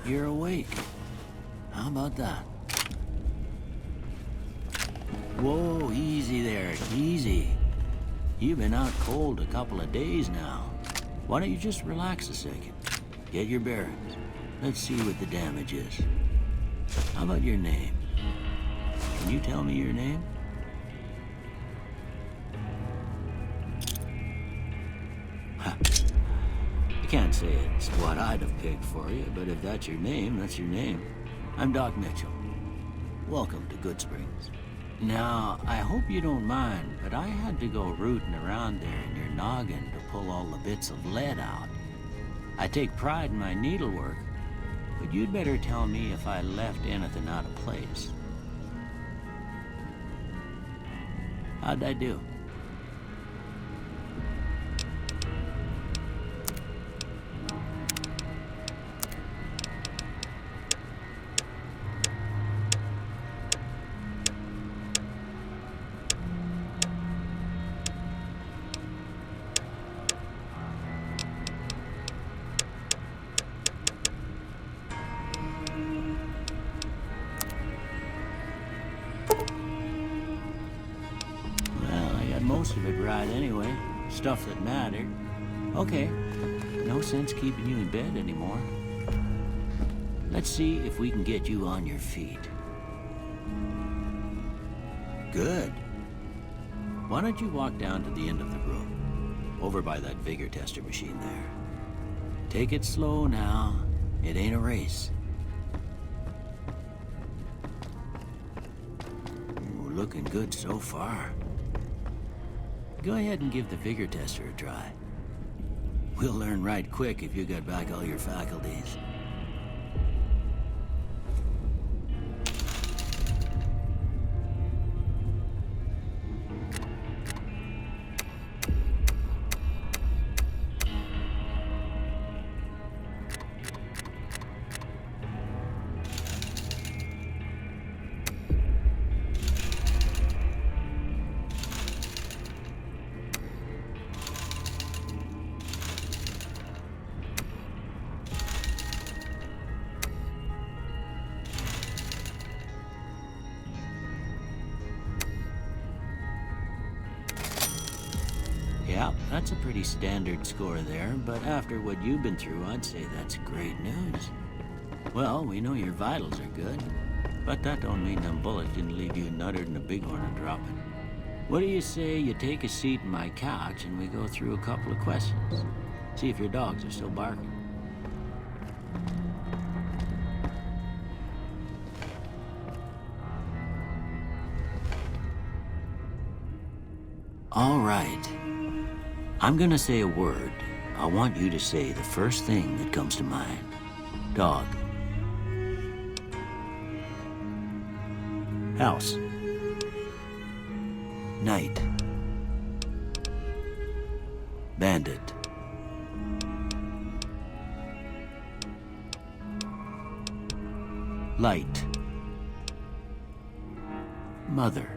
you're awake. How about that? Whoa, easy there, easy. You've been out cold a couple of days now. Why don't you just relax a second? Get your bearings. Let's see what the damage is. How about your name? Can you tell me your name? I can't say it's what I'd have picked for you, but if that's your name, that's your name. I'm Doc Mitchell. Welcome to Goodsprings. Now, I hope you don't mind, but I had to go rooting around there in your noggin to pull all the bits of lead out. I take pride in my needlework, but you'd better tell me if I left anything out of place. How'd I do? Most of it right anyway. Stuff that mattered. Okay. No sense keeping you in bed anymore. Let's see if we can get you on your feet. Good. Why don't you walk down to the end of the room? Over by that vigor tester machine there. Take it slow now. It ain't a race. We're looking good so far. Go ahead and give the vigor tester a try. We'll learn right quick if you got back all your faculties. Yeah, that's a pretty standard score there, but after what you've been through, I'd say that's great news. Well, we know your vitals are good, but that don't mean them bullets didn't leave you nuttered in a bighorn and dropping. What do you say you take a seat in my couch and we go through a couple of questions? See if your dogs are still barking. All right. I'm gonna say a word. I want you to say the first thing that comes to mind. Dog. House. Night. Bandit. Light. Mother.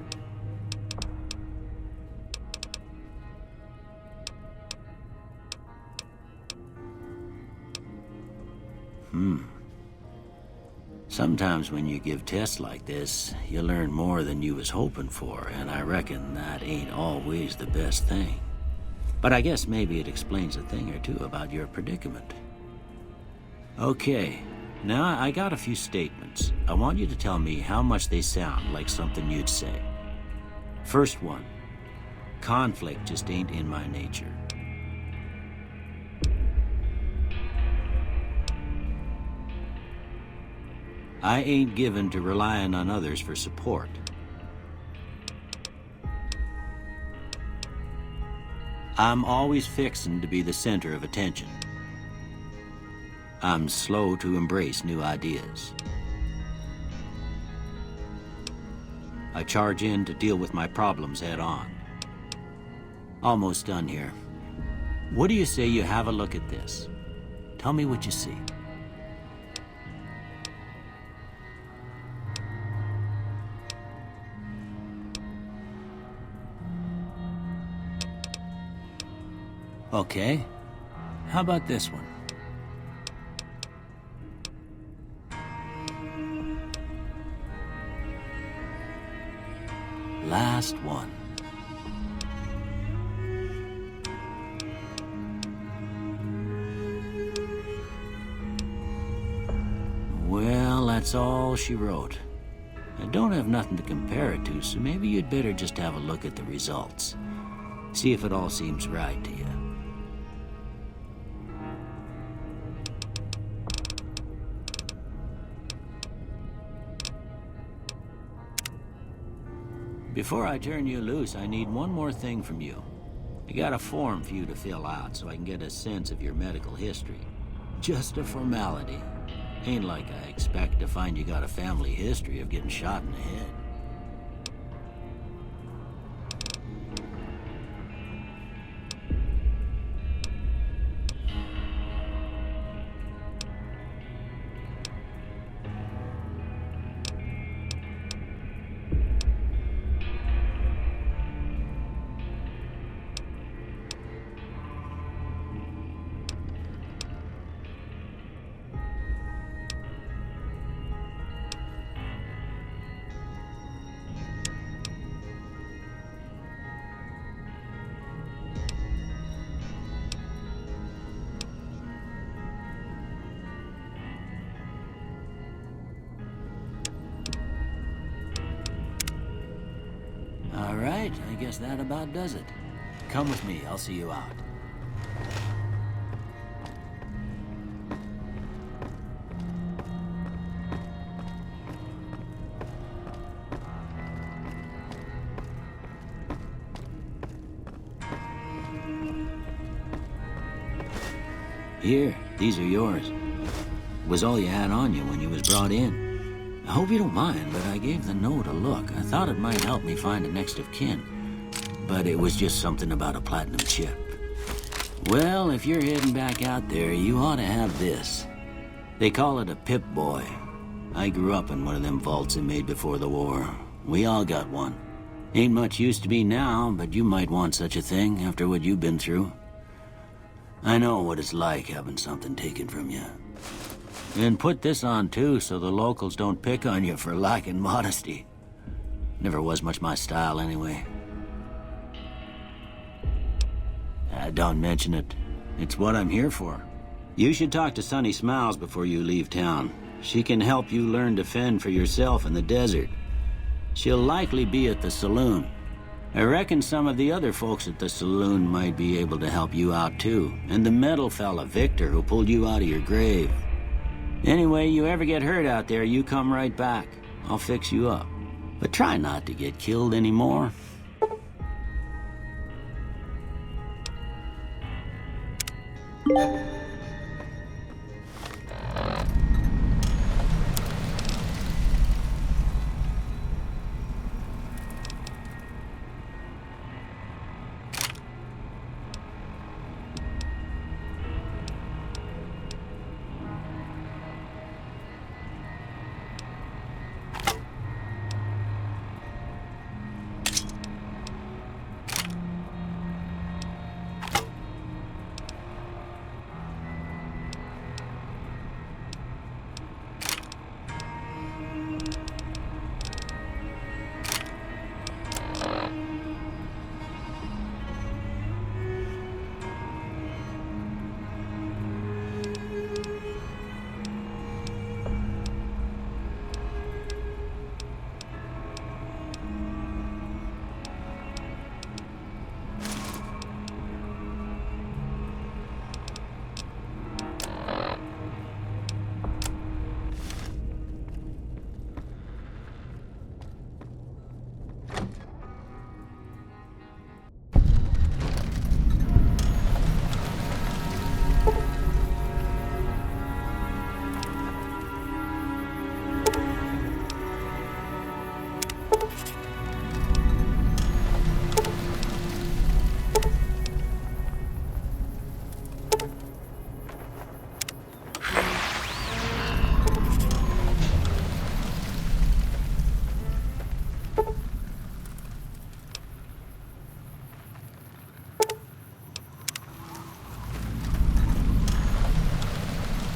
Sometimes when you give tests like this, you learn more than you was hoping for, and I reckon that ain't always the best thing. But I guess maybe it explains a thing or two about your predicament. Okay, now I got a few statements. I want you to tell me how much they sound like something you'd say. First one, conflict just ain't in my nature. I ain't given to relying on others for support. I'm always fixin' to be the center of attention. I'm slow to embrace new ideas. I charge in to deal with my problems head on. Almost done here. What do you say you have a look at this? Tell me what you see. Okay, how about this one? last one. Well, that's all she wrote. I don't have nothing to compare it to, so maybe you'd better just have a look at the results. See if it all seems right to you. Before I turn you loose, I need one more thing from you. I got a form for you to fill out so I can get a sense of your medical history. Just a formality. Ain't like I expect to find you got a family history of getting shot in the head. All right, I guess that about does it. Come with me, I'll see you out. Here, these are yours. It was all you had on you when you was brought in. I hope you don't mind, but I gave the note a look. I thought it might help me find a next of kin. But it was just something about a platinum chip. Well, if you're heading back out there, you ought to have this. They call it a Pip-Boy. I grew up in one of them vaults they made before the war. We all got one. Ain't much use to me now, but you might want such a thing after what you've been through. I know what it's like having something taken from you. And put this on too, so the locals don't pick on you for lacking modesty. Never was much my style anyway. Don't mention it. It's what I'm here for. You should talk to Sunny Smiles before you leave town. She can help you learn to fend for yourself in the desert. She'll likely be at the saloon. I reckon some of the other folks at the saloon might be able to help you out too. And the metal fella, Victor, who pulled you out of your grave. Anyway, you ever get hurt out there, you come right back. I'll fix you up. But try not to get killed anymore.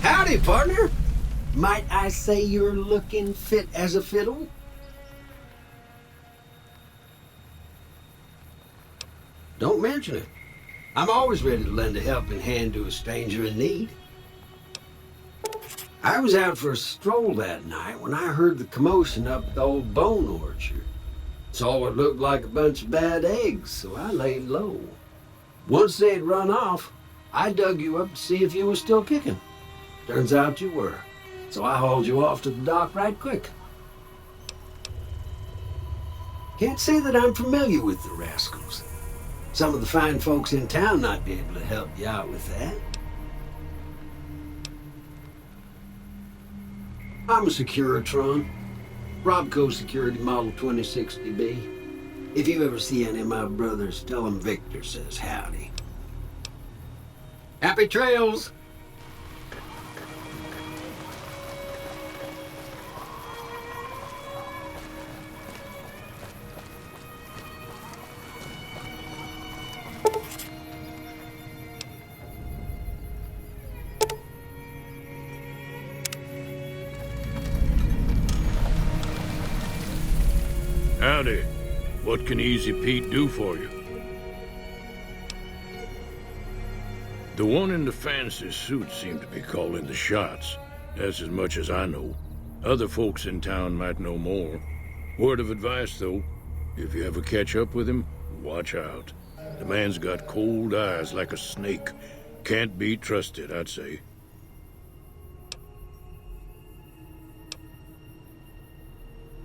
Howdy, partner. Might I say you're looking fit as a fiddle? Don't mention it. I'm always ready to lend a helping hand to a stranger in need. I was out for a stroll that night when I heard the commotion up at the old bone orchard. Saw what looked like a bunch of bad eggs, so I laid low. Once they'd run off, I dug you up to see if you were still kicking. Turns out you were, so I hauled you off to the dock right quick. Can't say that I'm familiar with the rascals. Some of the fine folks in town might be able to help you out with that. I'm a Securitron. Robco Security Model 2060B. If you ever see any of my brothers, tell them Victor says howdy. Happy trails! Howdy. What can Easy Pete do for you? The one in the fancy suit seemed to be calling the shots. That's as much as I know. Other folks in town might know more. Word of advice, though, if you ever catch up with him, watch out. The man's got cold eyes like a snake. Can't be trusted, I'd say.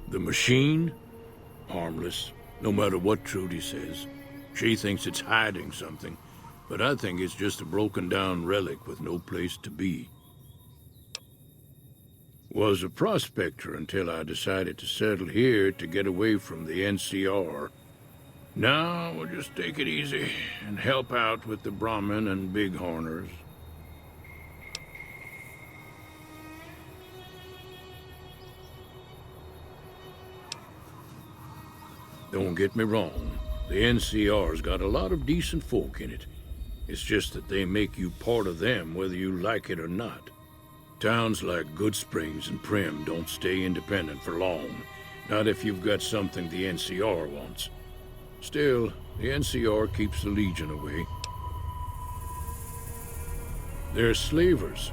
The machine? Harmless, no matter what Trudy says. She thinks it's hiding something, but I think it's just a broken-down relic with no place to be. Was a prospector until I decided to settle here to get away from the NCR. Now we'll just take it easy and help out with the Brahmin and Bighorners. Don't get me wrong, the NCR's got a lot of decent folk in it. It's just that they make you part of them whether you like it or not. Towns like Goodsprings and Prim don't stay independent for long, not if you've got something the NCR wants. Still, the NCR keeps the Legion away. They're slavers,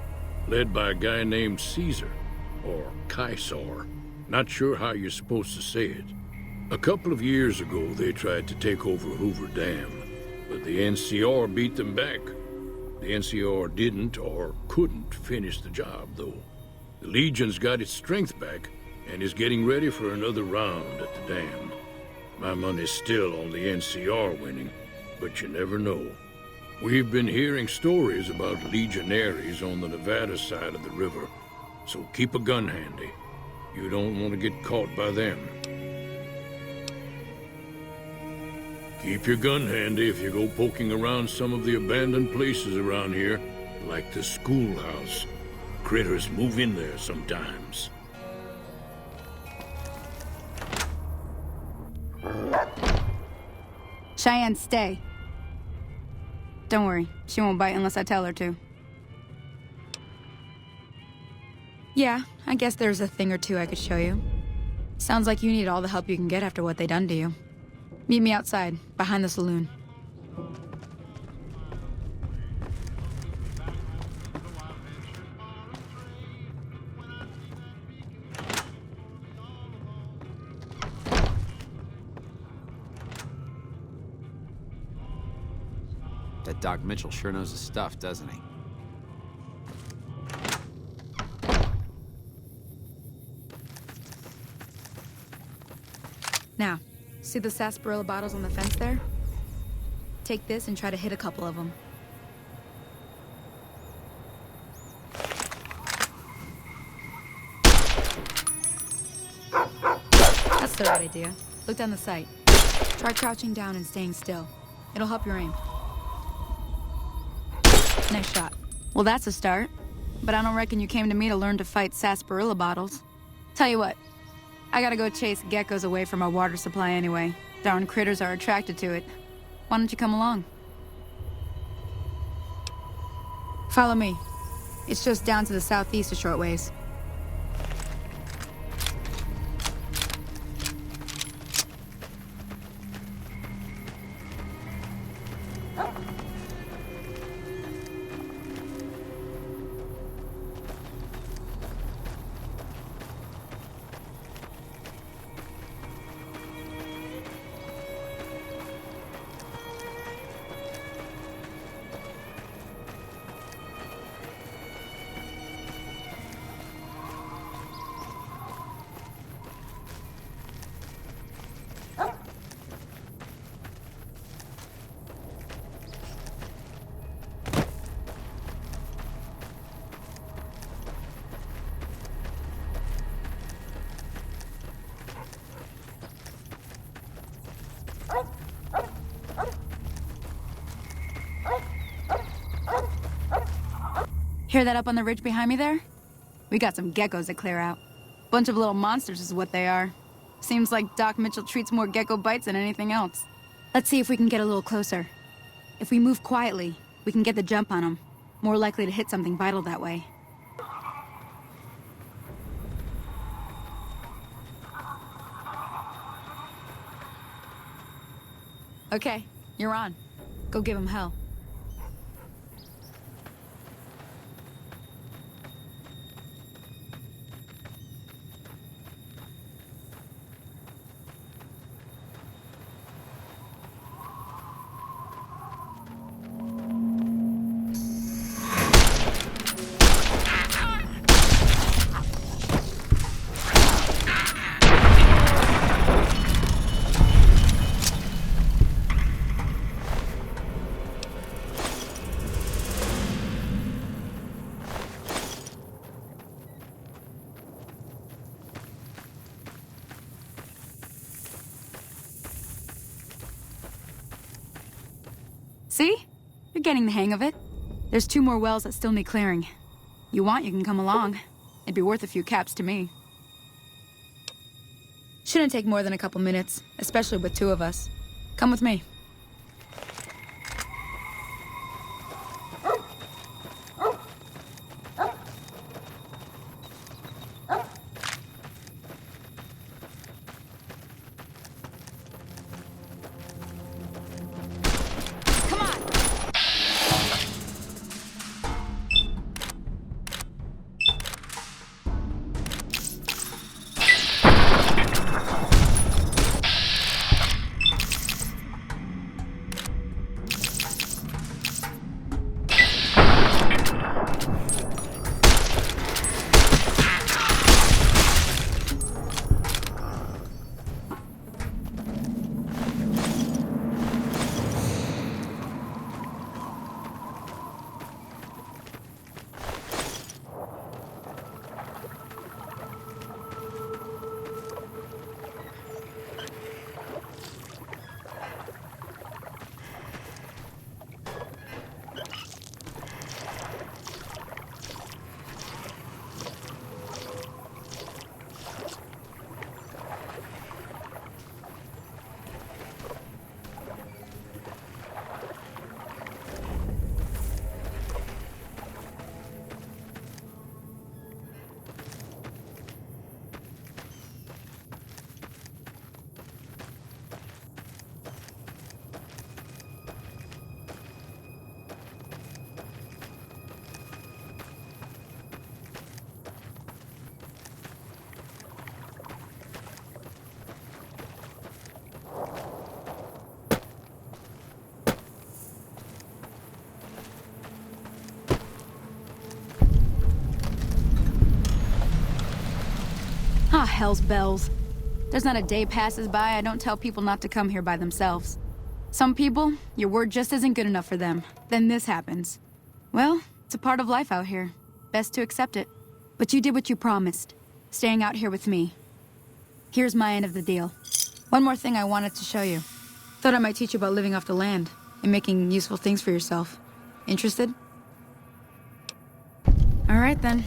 led by a guy named Caesar, or Caesar. Not sure how you're supposed to say it. A couple of years ago, they tried to take over Hoover Dam, but the NCR beat them back. The NCR didn't or couldn't finish the job, though. The Legion's got its strength back and is getting ready for another round at the dam. My money's still on the NCR winning, but you never know. We've been hearing stories about legionaries on the Nevada side of the river, so keep a gun handy. You don't want to get caught by them. Keep your gun handy if you go poking around some of the abandoned places around here, like the schoolhouse. Critters move in there sometimes. Cheyenne, stay. Don't worry, she won't bite unless I tell her to. Yeah, I guess there's a thing or two I could show you. Sounds like you need all the help you can get after what they done to you. Meet me outside, behind the saloon. That Doc Mitchell sure knows his stuff, doesn't he? Now, see the sarsaparilla bottles on the fence there? Take this and try to hit a couple of them. That's the right idea. Look down the sight. Try crouching down and staying still. It'll help your aim. Nice shot. Well, that's a start. But I don't reckon you came to me to learn to fight sarsaparilla bottles. Tell you what, I gotta go chase geckos away from our water supply anyway. Darn critters are attracted to it. Why don't you come along? Follow me. It's just down to the southeast a short ways. Hear that up on the ridge behind me there? We got some geckos to clear out. Bunch of little monsters is what they are. Seems like Doc Mitchell treats more gecko bites than anything else. Let's see if we can get a little closer. If we move quietly, we can get the jump on them. More likely to hit something vital that way. Okay, you're on. Go give him hell. See? You're getting the hang of it. There's 2 more wells that still need clearing. You want, you can come along. It'd be worth a few caps to me. Shouldn't take more than a couple minutes, especially with 2 of us. Come with me. Ah, hell's bells. There's not a day passes by I don't tell people not to come here by themselves. Some people, your word just isn't good enough for them. Then this happens. Well, it's a part of life out here. Best to accept it. But you did what you promised, staying out here with me. Here's my end of the deal. One more thing I wanted to show you. Thought I might teach you about living off the land and making useful things for yourself. Interested? All right then.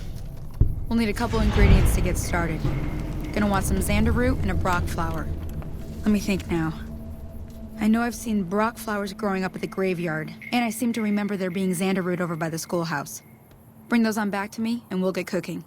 We'll need a couple ingredients to get started. Gonna want some xander root and a brock flower. Let me think now. I know I've seen brock flowers growing up at the graveyard, and I seem to remember there being xander root over by the schoolhouse. Bring those on back to me, and we'll get cooking.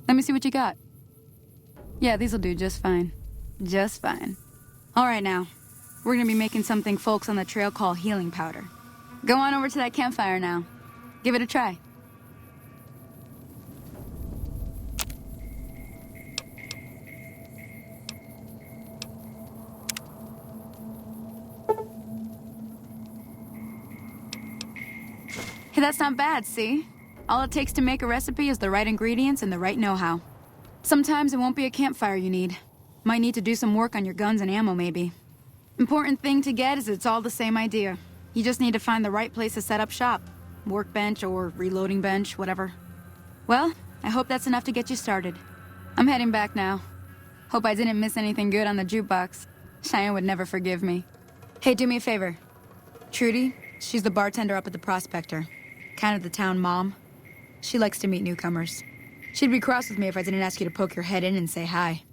Let me see what you got. Yeah, these'll do just fine. Just fine. All right now. We're gonna be making something folks on the trail call healing powder. Go on over to that campfire now. Give it a try. Hey, that's not bad, see? All it takes to make a recipe is the right ingredients and the right know-how. Sometimes it won't be a campfire you need. Might need to do some work on your guns and ammo, maybe. Important thing to get is it's all the same idea. You just need to find the right place to set up shop. Workbench or reloading bench, whatever. Well, I hope that's enough to get you started. I'm heading back now. Hope I didn't miss anything good on the jukebox. Cheyenne would never forgive me. Hey, do me a favor. Trudy, she's the bartender up at the Prospector. Kind of the town mom. She likes to meet newcomers. She'd be cross with me if I didn't ask you to poke your head in and say hi.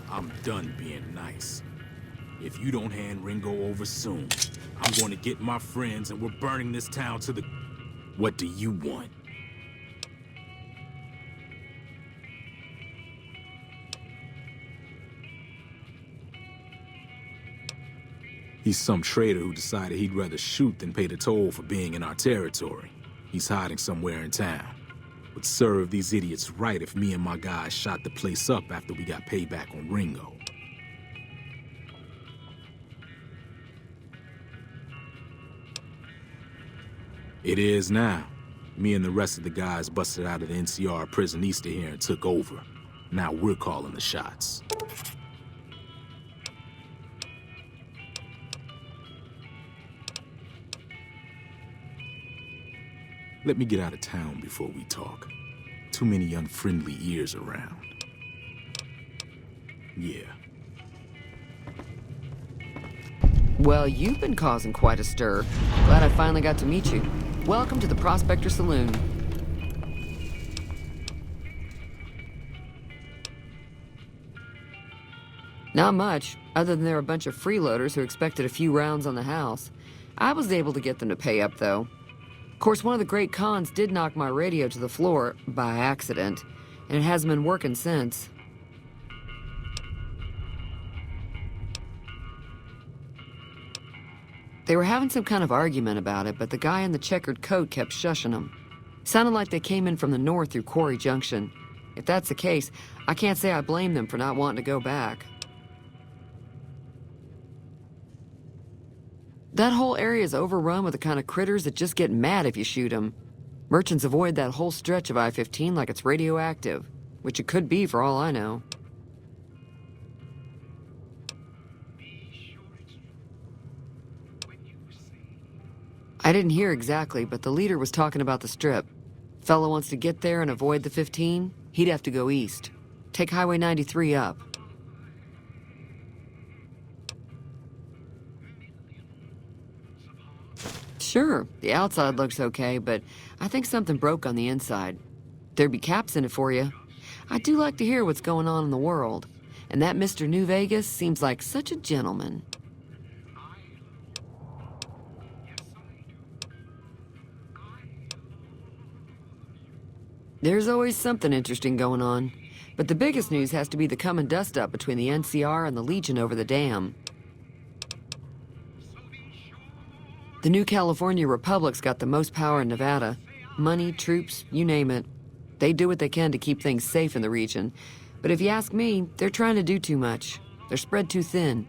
I'm done being nice. If you don't hand Ringo over soon, I'm going to get my friends and we're burning this town to the... What do you want? He's some traitor who decided he'd rather shoot than pay the toll for being in our territory. He's hiding somewhere in town. Would serve these idiots right if me and my guys shot the place up after we got payback on Ringo. It is now. Me and the rest of the guys busted out of the NCR prison east of here and took over. Now we're calling the shots. Let me get out of town before we talk. Too many unfriendly ears around. Yeah. Well, you've been causing quite a stir. Glad I finally got to meet you. Welcome to the Prospector Saloon. Not much, other than they're a bunch of freeloaders who expected a few rounds on the house. I was able to get them to pay up, though. Of course, one of the great cons did knock my radio to the floor, by accident, and it hasn't been working since. They were having some kind of argument about it, but the guy in the checkered coat kept shushing them. Sounded like they came in from the north through Quarry Junction. If that's the case, I can't say I blame them for not wanting to go back. That whole area is overrun with the kind of critters that just get mad if you shoot them. Merchants avoid that whole stretch of I-15 like it's radioactive, which it could be for all I know. I didn't hear exactly, but the leader was talking about the Strip. Fellow wants to get there and avoid the 15, he'd have to go east. Take Highway 93 up. Sure, the outside looks okay, but I think something broke on the inside. There'd be caps in it for you. I do like to hear what's going on in the world. And that Mr. New Vegas seems like such a gentleman. There's always something interesting going on. But the biggest news has to be the come and dust up between the NCR and the Legion over the dam. The new California Republic's got the most power in Nevada. Money, troops, you name it. They do what they can to keep things safe in the region. But if you ask me, they're trying to do too much. They're spread too thin.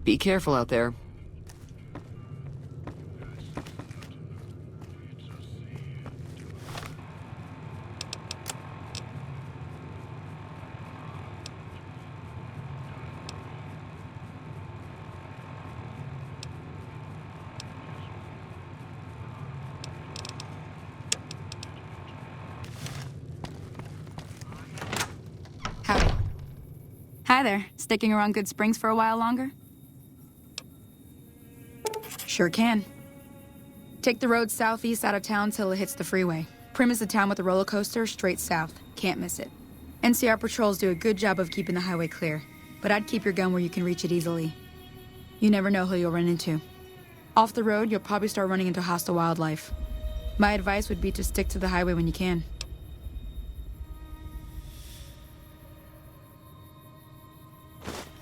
Be careful out there. Howdy. Hi there. Sticking around Good Springs for a while longer? Sure can. Take the road southeast out of town till it hits the freeway. Prim is the town with the roller coaster, straight south. Can't miss it. NCR patrols do a good job of keeping the highway clear, but I'd keep your gun where you can reach it easily. You never know who you'll run into. Off the road, you'll probably start running into hostile wildlife. My advice would be to stick to the highway when you can.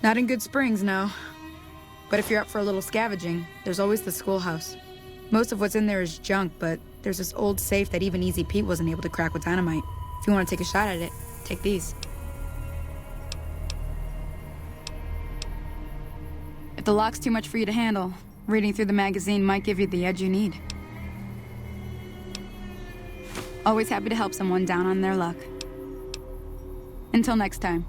Not in Good Springs, no. But if you're up for a little scavenging, there's always the schoolhouse. Most of what's in there is junk, but there's this old safe that even Easy Pete wasn't able to crack with dynamite. If you want to take a shot at it, take these. If the lock's too much for you to handle, reading through the magazine might give you the edge you need. Always happy to help someone down on their luck. Until next time.